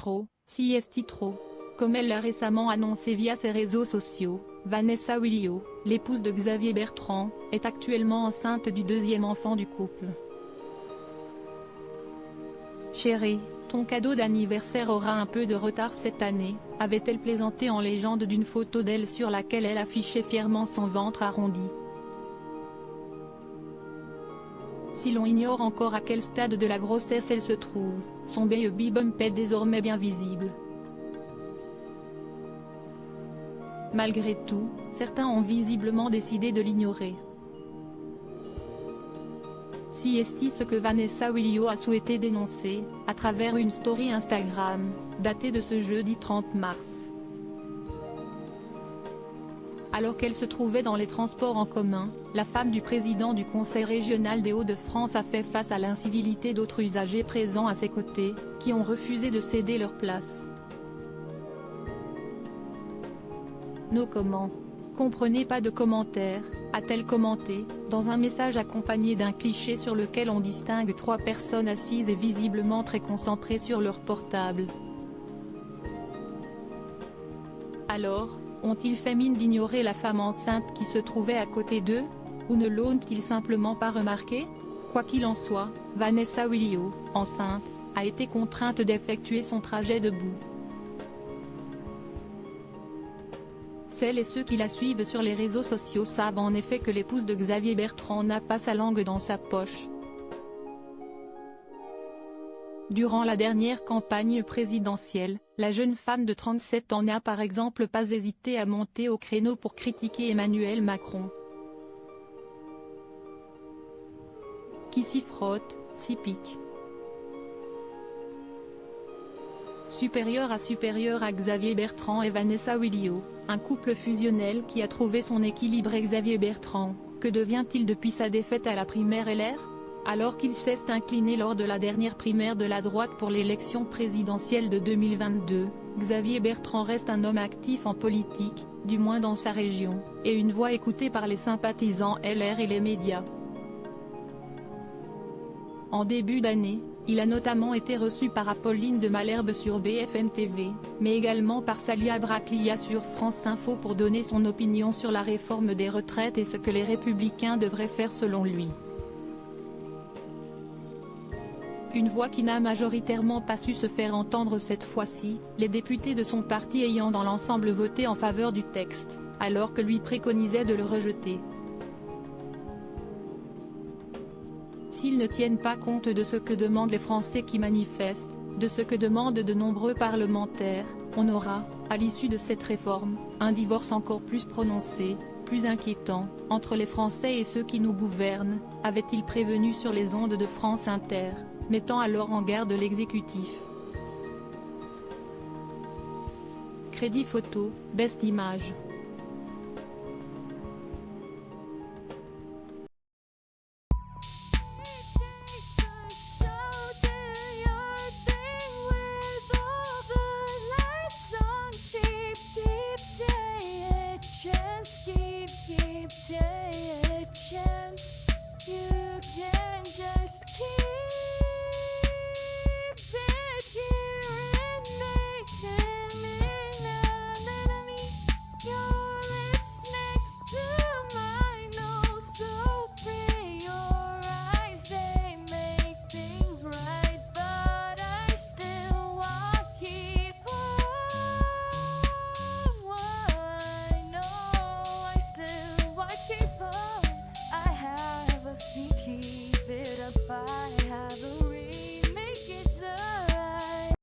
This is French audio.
trop, si est trop. Comme elle l'a récemment annoncé via ses réseaux sociaux, Vanessa Williot, l'épouse de Xavier Bertrand, est actuellement enceinte du deuxième enfant du couple. Chérie, ton cadeau d'anniversaire aura un peu de retard cette année, avait-elle plaisanté en légende d'une photo d'elle sur laquelle elle affichait fièrement son ventre arrondi. Si l'on ignore encore à quel stade de la grossesse elle se trouve, son baby bump est désormais bien visible. Malgré tout, certains ont visiblement décidé de l'ignorer. Si est ce que Vanessa Williot a souhaité dénoncer, à travers une story Instagram, datée de ce jeudi 30 mars. Alors qu'elle se trouvait dans les transports en commun, la femme du président du Conseil régional des Hauts-de-France a fait face à l'incivilité d'autres usagers présents à ses côtés, qui ont refusé de céder leur place. No comment. Comprenez pas de commentaires, a-t-elle commenté, dans un message accompagné d'un cliché sur lequel on distingue trois personnes assises et visiblement très concentrées sur leur portable. Alors, ont-ils fait mine d'ignorer la femme enceinte qui se trouvait à côté d'eux, ou ne l'ont-ils simplement pas remarqué? Quoi qu'il en soit, Vanessa Williot, enceinte, a été contrainte d'effectuer son trajet debout. Celles et ceux qui la suivent sur les réseaux sociaux savent en effet que l'épouse de Xavier Bertrand n'a pas sa langue dans sa poche. Durant la dernière campagne présidentielle, la jeune femme de 37 ans n'a par exemple pas hésité à monter au créneau pour critiquer Emmanuel Macron. Qui s'y frotte, s'y pique. Supérieur à Xavier Bertrand et Vanessa Williot, un couple fusionnel qui a trouvé son équilibre. Xavier Bertrand, que devient-il depuis sa défaite à la primaire LR? Alors qu'il s'est incliné lors de la dernière primaire de la droite pour l'élection présidentielle de 2022, Xavier Bertrand reste un homme actif en politique, du moins dans sa région, et une voix écoutée par les sympathisants LR et les médias. En début d'année, il a notamment été reçu par Apolline de Malherbe sur BFM TV, mais également par Salia Braclia sur France Info pour donner son opinion sur la réforme des retraites et ce que les Républicains devraient faire selon lui. Une voix qui n'a majoritairement pas su se faire entendre cette fois-ci, les députés de son parti ayant dans l'ensemble voté en faveur du texte, alors que lui préconisait de le rejeter. S'ils ne tiennent pas compte de ce que demandent les Français qui manifestent, de ce que demandent de nombreux parlementaires, on aura, à l'issue de cette réforme, un divorce encore plus prononcé, plus inquiétant, entre les Français et ceux qui nous gouvernent, avait-il prévenu sur les ondes de France Inter, mettant alors en garde l'exécutif. Crédit photo, Best Image.